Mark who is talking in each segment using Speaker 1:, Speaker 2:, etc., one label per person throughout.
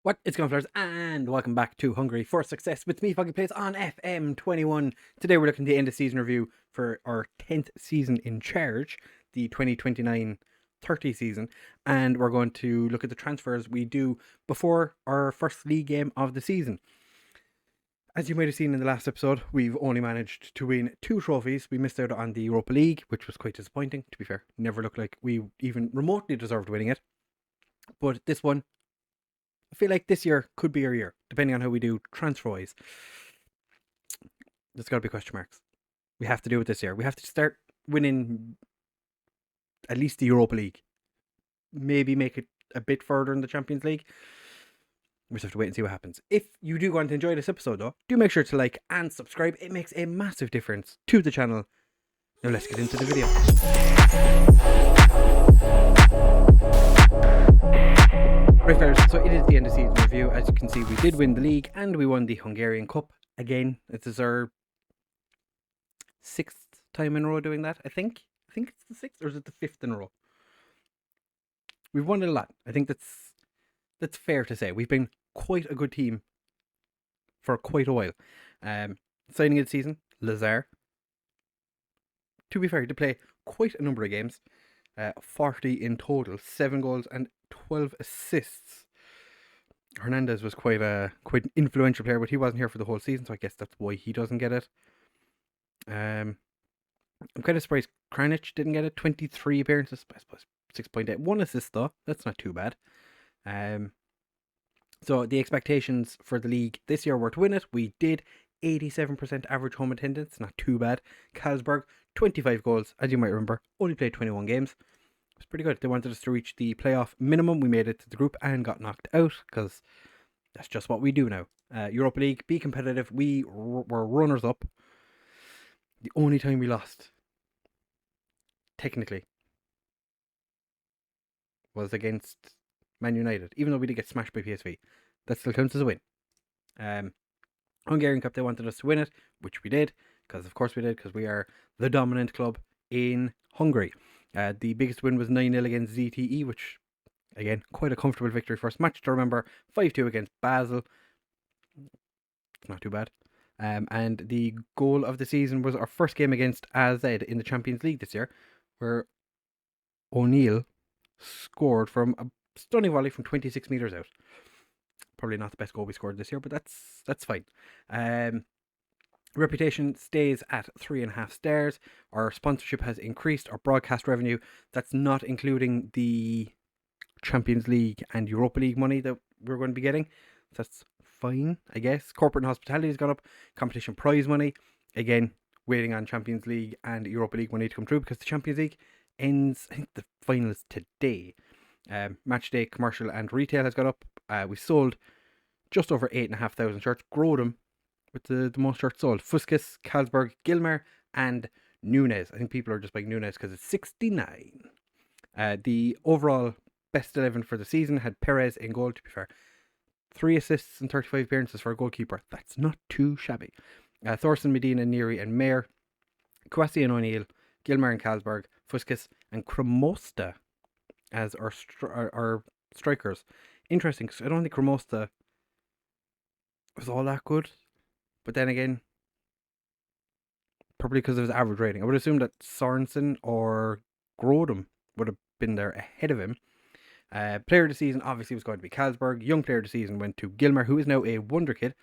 Speaker 1: What is going on, players, and welcome back to Hungary for Success with me, FoggyPlays, on FM21. Today we're looking at the end of season review for our 10th season in charge, the 2029-30 season, and we're going to look at the transfers we do before our first league game of the season. As you might have seen in the last episode, we've only managed to win 2 trophies. We missed out on the Europa League, which was quite disappointing, to be fair. Never looked like we even remotely deserved winning it. But this one, I feel like this year could be our year, depending on how we do transfer-wise. There's got to be question marks. We have to do it this year. We have to start winning at least the Europa League. Maybe make it a bit further in the Champions League. We just have to wait and see what happens. If you do want to enjoy this episode, though, do make sure to like and subscribe. It makes a massive difference to the channel. Now let's get into the video. Right, players, so it is the end of season review. As you can see, we did win the league and we won the Hungarian Cup again. This is our 6th time in a row doing that, I think. I think it's the 6th, or is it the 5th in a row? We've won it a lot. I think that's fair to say. We've been quite a good team for quite a while. Signing of the season, Lazar. To be fair, he did play quite a number of games. 40 in total, 7 goals and 12 assists. Hernandez was quite an influential player, but he wasn't here for the whole season, so I guess that's why he doesn't get it. I'm kind of surprised Kranic didn't get it. 23 appearances, I suppose 6.8. 1 assist though, that's not too bad. So the expectations for the league this year were to win it. We did. 87% average home attendance, not too bad. Carlsberg, 25 goals, as you might remember, only played 21 games. It was pretty good. They wanted us to reach the playoff minimum. We made it to the group and got knocked out, because that's just what we do now. Europa League, be competitive. We were runners up. The only time we lost, technically, was against Man United, even though we did get smashed by PSV. That still counts as a win. Hungarian Cup, they wanted us to win it, which we did, because of course we did, because we are the dominant club in Hungary. The biggest win was 9-0 against ZTE, which, again, quite a comfortable victory for us. Match to remember, 5-2 against Basel. It's not too bad. And the goal of the season was our first game against AZ in the Champions League this year, where O'Neill scored from a stunning volley from 26 metres out. Probably not the best goal we scored this year, but that's fine. Reputation stays at 3.5 stars. Our sponsorship has increased. Our broadcast revenue, that's not including the Champions League and Europa League money that we're going to be getting. So that's fine, I guess. Corporate and hospitality has gone up. Competition prize money, again, waiting on Champions League and Europa League money to come through, because the Champions League ends, I think the final is today. Match day commercial and retail has gone up. We sold just over 8,500 shirts. Grodum with the most shirts sold. Fuskas, Carlsberg, Gilmer, and Nunes. I think people are just buying Nunes because it's 69. The overall best 11 for the season had Perez in goal, to be fair. 3 assists and 35 appearances for a goalkeeper. That's not too shabby. Thorson, Medina, Neary, and Mayer. Kwasi and O'Neill, Gilmer and Carlsberg, Fuskas, and Cremosta as our strikers. Interesting, because I don't think Cremosta was all that good. But then again, probably because of his average rating. I would assume that Sorensen or Grodum would have been there ahead of him. Player of the season obviously was going to be Carlsberg. Young player of the season went to Gilmer, who is now a wonder kid.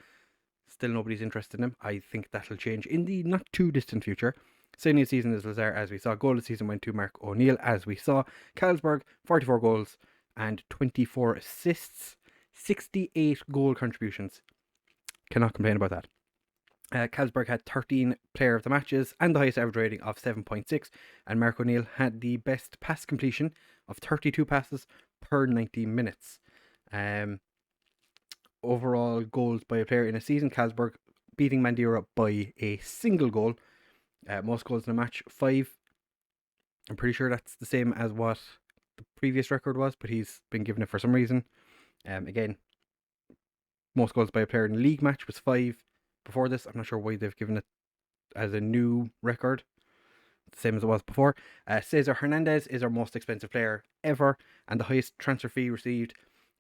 Speaker 1: Still nobody's interested in him. I think that'll change in the not too distant future. Signing of the season is Lazar, as we saw. Goal of the season went to Mark O'Neill, as we saw. Carlsberg, 44 goals and 24 assists. 68 goal contributions. Cannot complain about that. Carlsberg had 13 player of the matches and the highest average rating of 7.6, and Mark O'Neill had the best pass completion of 32 passes per 90 minutes. Overall goals by a player in a season, Carlsberg beating Mandira by a single goal. Most goals in a match, 5. I'm pretty sure that's the same as what the previous record was, but he's been given it for some reason. Again, most goals by a player in a league match was 5. Before this, I'm not sure why they've given it as a new record. Same as it was before. Cesar Hernandez is our most expensive player ever, and the highest transfer fee received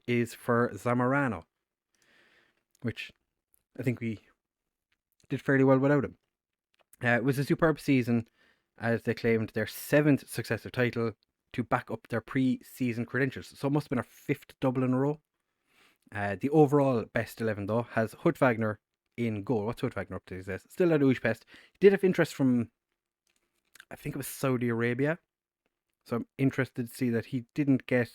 Speaker 1: is for Zamorano, which I think we did fairly well without him. It was a superb season as they claimed their 7th successive title to back up their pre-season credentials. So it must have been our 5th double in a row. The overall best 11, though, has Hut Wagner in goal. What's Hut Wagner up to these days? Still at Ujpest. He did have interest from, I think it was Saudi Arabia. So I'm interested to see that he didn't get,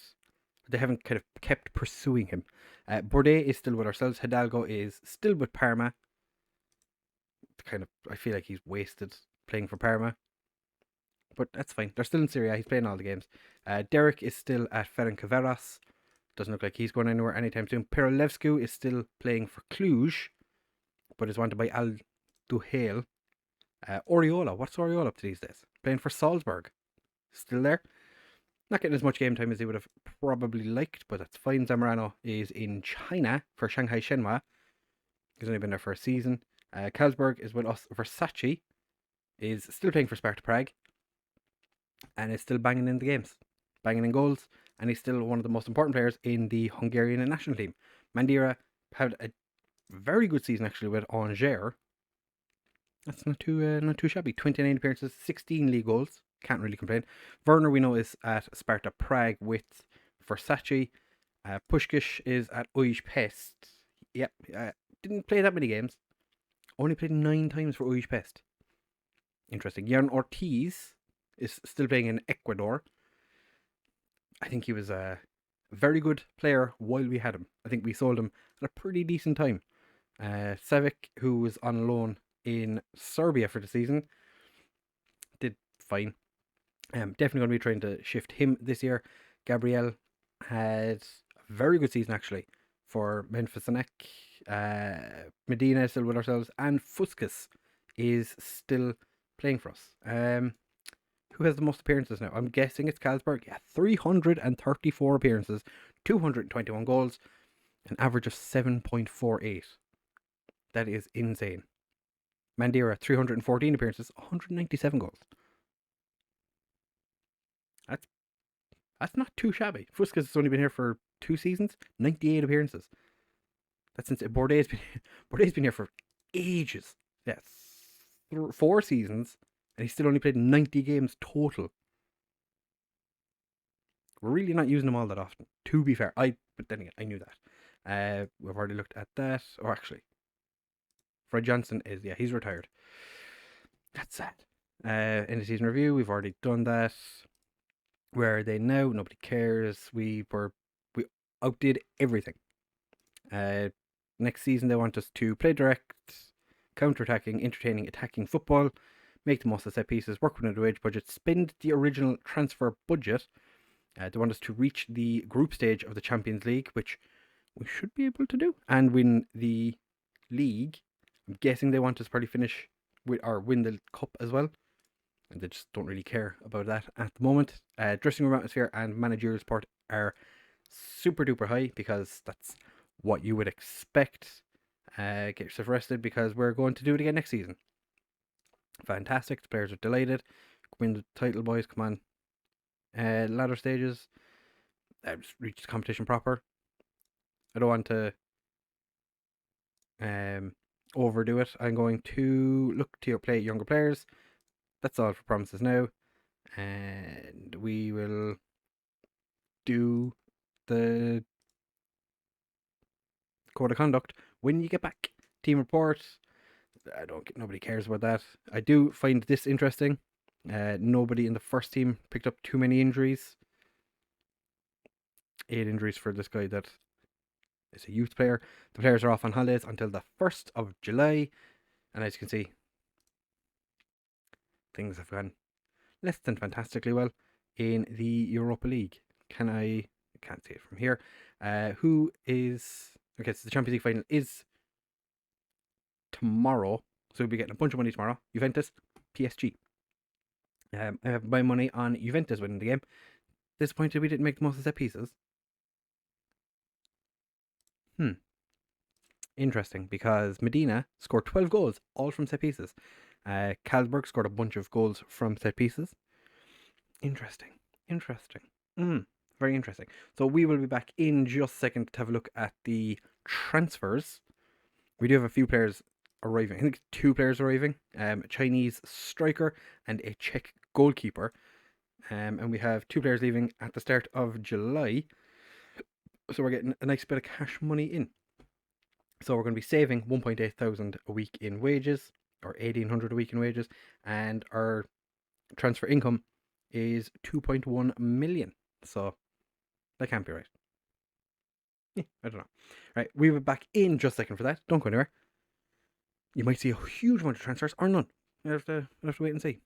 Speaker 1: they haven't kind of kept pursuing him. Bourdais is still with ourselves. Hidalgo is still with Parma. I feel like he's wasted playing for Parma. But that's fine. They're still in Serie A. He's playing all the games. Derek is still at Ferencvaros. Doesn't look like he's going anywhere anytime soon. Perolevscu is still playing for Cluj, but is wanted by Al Duhail. Oriola. What's Oriola up to these days? Playing for Salzburg. Still there. Not getting as much game time as he would have probably liked, but that's fine. Zamorano is in China for Shanghai Shenhua. He's only been there for a season. Carlsberg is with us. Versace is still playing for Sparta Prague and is still banging in the games, banging in goals, and he's still one of the most important players in the Hungarian national team. Mandira had a very good season actually with Angers. That's not too shabby. 29 appearances, 16 league goals. Can't really complain. Werner, we know, is at Sparta Prague with Versace. Pushkish is at Ujpest. Yep, didn't play that many games. Only played 9 times for Ujpest. Interesting. Jan Ortiz is still playing in Ecuador. I think he was a very good player while we had him. I think we sold him at a pretty decent time. Savic, who was on loan in Serbia for the season, did fine. Definitely going to be trying to shift him this year. Gabriel had a very good season actually for Memphis. Medina is still with ourselves, and Fuskas is still playing for us. Who has the most appearances now? I'm guessing it's Carlsberg. Yeah, 334 appearances, 221 goals, an average of 7.48. That is insane. Mandira, 314 appearances, 197 goals. That's not too shabby. Fuskas has only been here for 2 seasons, 98 appearances. That's since Bourdais been here for ages. Yes, 4 seasons, and he's still only played 90 games total. We're really not using him all that often, to be fair. But then again, I knew that. We've already looked at that. Or actually, Fred Johnson he's retired. That's sad. In the season review, we've already done that. Where are they now? Nobody cares. We outdid everything. Next season, they want us to play direct, counter-attacking, entertaining, attacking football, make the most of set pieces, work within the wage budget, spend the original transfer budget. They want us to reach the group stage of the Champions League, which we should be able to do, and win the league. I'm guessing they want us to probably finish or win the cup as well. And they just don't really care about that at the moment. Dressing room atmosphere and managerial support are super duper high because that's what you would expect. Get yourself rested because we're going to do it again next season. Fantastic. The players are delighted. Win the title, boys. Come on. Ladder stages. Just reach the competition proper. I don't want to overdo it. I'm going to look to play younger players. That's all for promises now. And we will do the code of conduct when you get back. Team report. Nobody cares about that. I do find this interesting. Nobody in the first team picked up too many injuries. 8 injuries for this guy that is a youth player. The players are off on holidays until the 1st of July. And as you can see, things have gone less than fantastically well in the Europa League. I can't see it from here. So the Champions League final is tomorrow. So we'll be getting a bunch of money tomorrow. Juventus, PSG. I have my money on Juventus winning the game. Disappointed we didn't make the most of set pieces. Interesting, because Medina scored 12 goals, all from set pieces. Carlsberg scored a bunch of goals from set pieces. Interesting. Very interesting. So we will be back in just a second to have a look at the transfers. We do have a few players arriving. I think 2 players arriving. A Chinese striker and a Czech goalkeeper. And we have 2 players leaving at the start of July. So we're getting a nice bit of cash money in. So we're going to be saving 1.8 thousand a week in wages, or 1,800 a week in wages, and our transfer income is 2.1 million. So that can't be right. Yeah, I don't know. Right, we'll be back in just a second for that. Don't go anywhere. You might see a huge amount of transfers or none. We'll have to wait and see.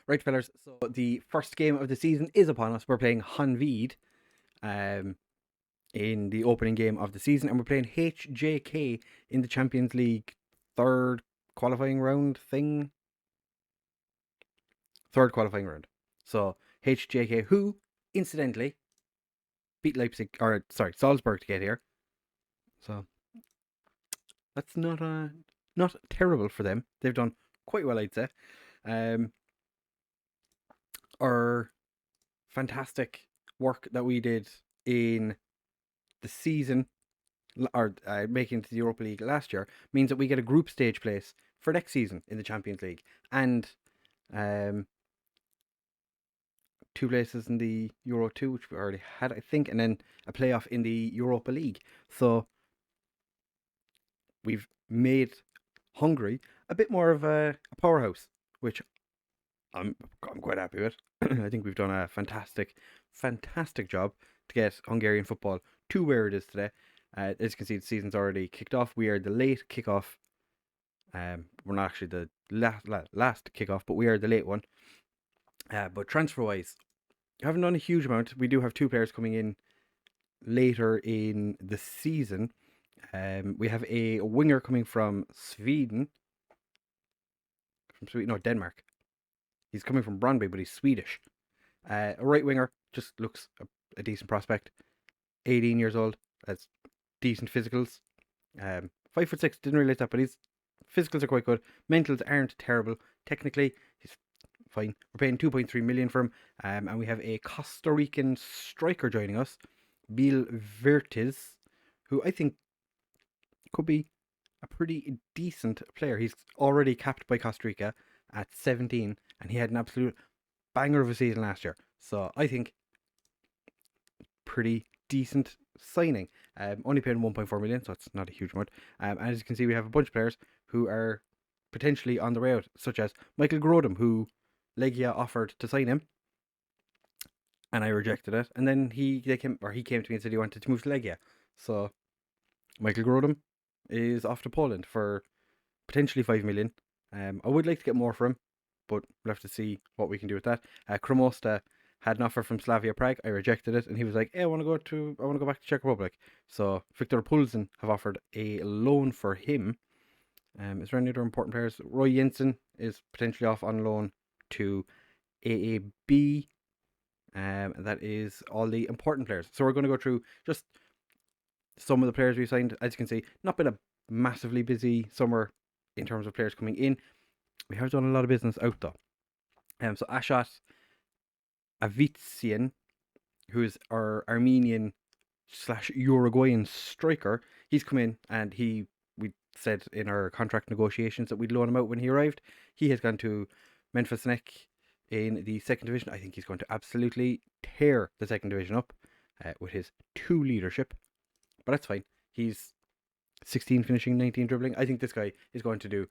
Speaker 1: Right, fellas. So the first game of the season is upon us. We're playing Hungary, in the opening game of the season, and we're playing HJK in the Champions League third qualifying round. So HJK, who incidentally beat Salzburg to get here. So that's not terrible for them. They've done quite well, I'd say. Our fantastic work that we did in the season, or making it to the Europa League last year, means that we get a group stage place for next season in the Champions League, and 2 places in the Euro 2, which we already had, I think, and then a playoff in the Europa League. So we've made Hungary a bit more of a powerhouse, which I'm quite happy with. I think we've done a fantastic job to get Hungarian football to where it is today. As you can see, the season's already kicked off. We are the late kickoff. We're not actually the last kickoff, but we are the late one. But transfer-wise, we haven't done a huge amount. We do have 2 players coming in later in the season. We have a winger coming from Denmark. He's coming from Brøndby, but he's Swedish. A right winger, just looks a decent prospect. 18 years old, has decent physicals. 5'6", didn't realize that, but his physicals are quite good. Mentals aren't terrible. Technically, he's fine. We're paying 2.3 million for him, and we have a Costa Rican striker joining us, Bill Vertes, who I think could be a pretty decent player. He's already capped by Costa Rica at 17, and he had an absolute banger of a season last year. So I think pretty decent signing. Only paying 1.4 million, so it's not a huge amount. As you can see, we have a bunch of players who are potentially on the way out, such as Michael Grodem, who Legia offered to sign him, and I rejected it. And then he came to me and said he wanted to move to Legia. So Michael Grodem is off to Poland for potentially 5 million. I would like to get more for him, but we'll have to see what we can do with that. Kromosta had an offer from Slavia Prague. I rejected it, and he was like, "Hey, I want to go back to Czech Republic." So Viktor Pulsen have offered a loan for him. Is there any other important players? Roy Jensen is potentially off on loan to AAB. That is all the important players. So we're going to go through just some of the players we signed. As you can see, not been a massively busy summer in terms of players coming in. We have done a lot of business out though. So Ashat Avician, who's our Armenian / Uruguayan striker, he's come in, and we said in our contract negotiations that we'd loan him out when he arrived. He has gone to Memphis Neck in the 2nd division. I think he's going to absolutely tear the 2nd division up with his 2 leadership. But that's fine. He's 16 finishing, 19 dribbling. I think this guy is going to do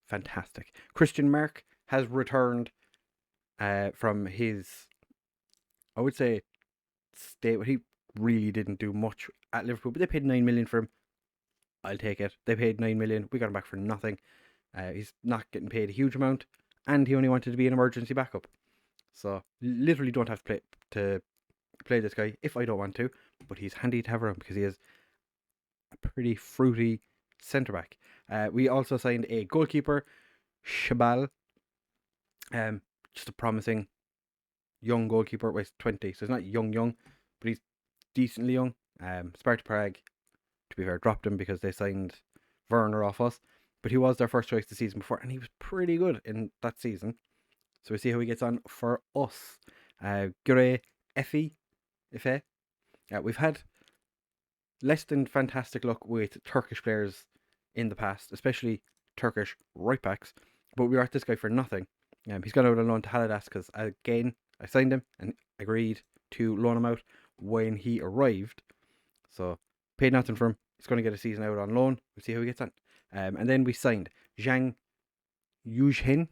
Speaker 1: fantastic. Christian Mark has returned from his, I would say, state where he really didn't do much at Liverpool, but they paid 9 million for him. I'll take it. They paid 9 million. We got him back for nothing. He's not getting paid a huge amount, and he only wanted to be an emergency backup. So literally don't have to play this guy if I don't want to, but he's handy to have around because he is a pretty fruity centre back. We also signed a goalkeeper, Shabal. Just a promising young goalkeeper. Well, he's 20, so he's not young, but he's decently young. Sparta Prague, to be fair, dropped him because they signed Werner off us, but he was their first choice the season before, and he was pretty good in that season. So we see how he gets on for us. Gure Ife, We've had less than fantastic luck with Turkish players in the past, especially Turkish right backs. But we were at this guy for nothing. He's gone out on loan to Halidas because, again, I signed him and agreed to loan him out when he arrived. So, paid nothing for him. He's going to get a season out on loan. We'll see how he gets on. And then we signed Zhang Yuzhen,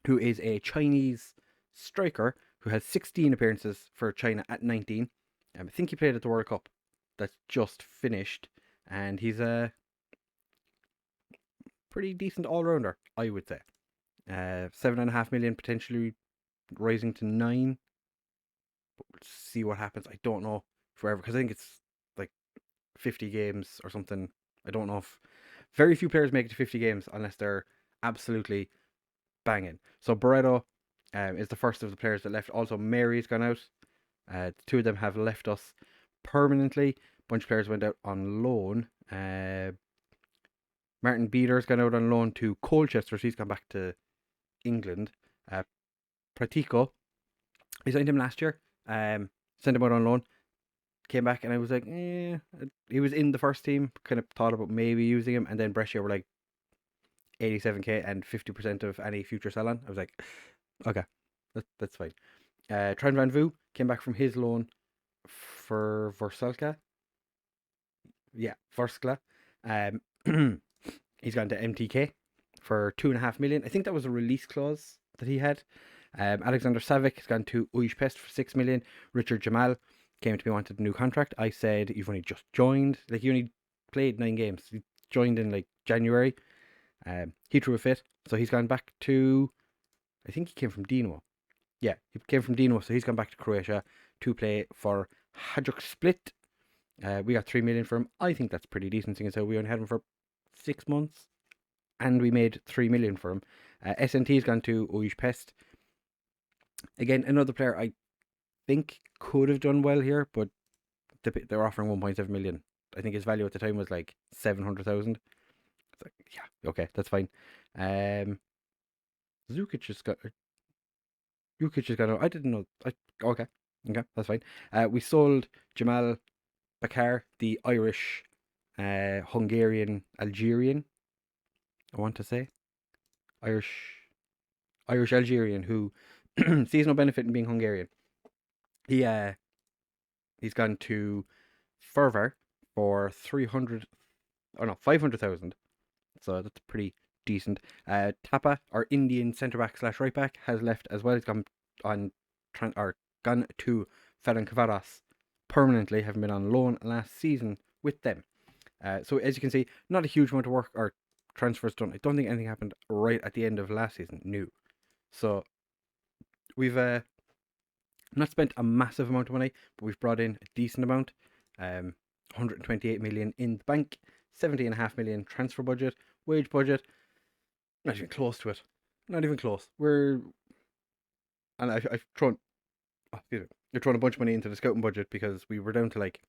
Speaker 1: who is a Chinese striker who has 16 appearances for China at 19. I think he played at the World Cup that's just finished. And he's a pretty decent all-rounder, I would say. 7.5 million, potentially rising to 9. But we'll see what happens. I don't know forever, because I think it's like 50 games or something. I don't know if very few players make it to 50 games unless they're absolutely banging. So Barreto is the first of the players that left. Also, Mary's gone out. The two of them have left us permanently. A bunch of players went out on loan. Martin Beeder's gone out on loan to Colchester, so he's gone back to England. Pratico, we signed him last year. Sent him out on loan. Came back and I was like, he was in the first team. Kind of thought about maybe using him, and then Brescia were like 87k and 50% of any future sell-on. I was like, okay, that's fine. Tran Van Vu came back from his loan for Vorsalka. Yeah, Vorskla. He's gone to MTK for 2.5 million. I think that was a release clause that he had. Alexander Savic has gone to Ujpest for 6 million. Richard Jamal came to me, wanted a new contract. I said, you've only just joined. Like, you only played 9 games. You joined in like January. He threw a fit, so he's gone back to, I think he came from Dinamo. Yeah, he came from Dinamo, so he's gone back to Croatia to play for Hajduk Split. We got 3 million for him. I think that's pretty decent, seeing as how we only had him for 6 months, and we made 3 million for him. SNT's gone to Ujpest. Again, another player I think could have done well here, but they're offering 1.7 million. I think his value at the time was like 700,000. It's like, yeah, okay, that's fine. Jukic just got I didn't know. Okay, that's fine. We sold Jamal Bakar, the Irish, Hungarian, Algerian. I want to say Irish Algerian who sees no benefit in being Hungarian. He's gone to Ferver for 500,000. So that's pretty decent. Tapa, our Indian centre back / right back, has left as well. He's gone to Ferencváros permanently, having been on loan last season with them. So as you can see, not a huge amount of work or transfers done. I don't think anything happened right at the end of last season. New. So we've not spent a massive amount of money, but we've brought in a decent amount. 128 million in the bank, 70.5 million transfer budget, wage budget. Not even close to it. Not even close. I've thrown you're throwing a bunch of money into the scouting budget because we were down to like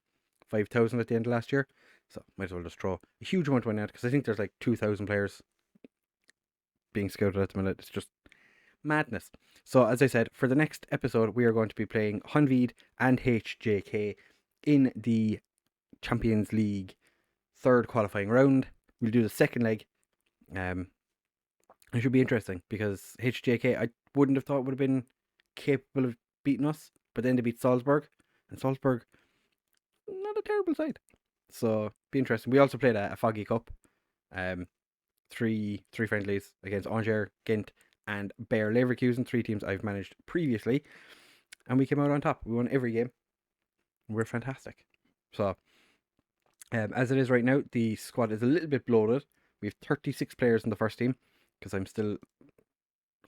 Speaker 1: 5,000 at the end of last year. So might as well just throw a huge amount of money out, because I think there's like 2,000 players being scouted at the minute. It's just madness. So as I said, for the next episode, we are going to be playing Honvéd and HJK in the Champions League third qualifying round. We'll do the second leg. It should be interesting, because HJK, I wouldn't have thought would have been capable of beating us, but then they beat Salzburg, and Salzburg, not a terrible side. So be interesting. We also played a Foggy Cup, 3 friendlies against Angers, Ghent, and Bayer Leverkusen, 3 teams I've managed previously, and we came out on top. We won every game. We're fantastic. So as it is right now, the squad is a little bit bloated. We have 36 players in the first team, because I'm still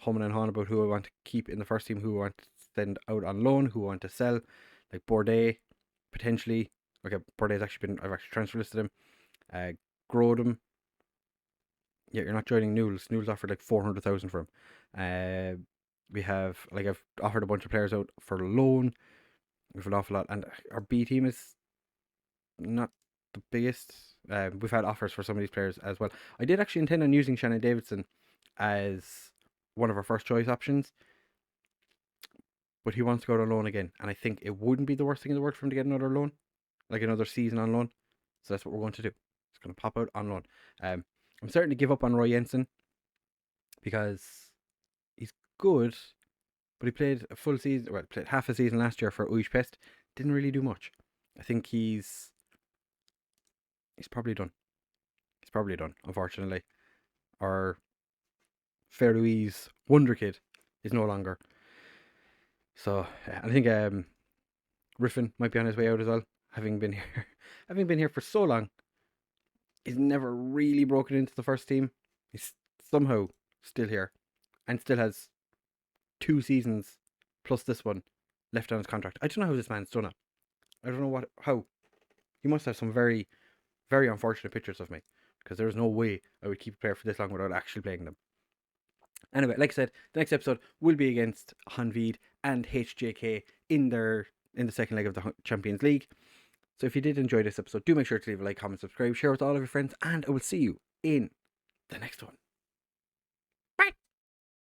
Speaker 1: humming and hawing about who I want to keep in the first team, who I want to send out on loan, who I want to sell. Like Bourdais, potentially. Okay, Bourdais I've actually transfer listed him. Grodem. Yeah, you're not joining Newell's. Newell's offered like 400,000 for him. We have, like, I've offered a bunch of players out for loan. We've an awful lot, and our B team is not the biggest. We've had offers for some of these players as well. I did actually intend on using Shannon Davidson as one of our first choice options, but he wants to go on loan again. And I think it wouldn't be the worst thing in the world for him to get another loan, like another season on loan. So that's what we're going to do. It's going to pop out on loan. I'm starting to give up on Roy Jensen because he's good, but he played a full season, well, played half a season last year for Ujpest. Didn't really do much. I think he's probably done. He's probably done, unfortunately. Our Fairlouise wonder kid is no longer. So I think Riffin might be on his way out as well. Having been here for so long, he's never really broken into the first team. He's somehow still here, and still has 2 seasons plus this one left on his contract. I don't know how this man's done it. I don't know how. He must have some very, very unfortunate pictures of me, because there's no way I would keep a player for this long without actually playing them. Anyway, like I said, the next episode will be against Hanvid and HJK in the second leg of the Champions League. So if you did enjoy this episode, do make sure to leave a like, comment, subscribe, share with all of your friends, and I will see you in the next one.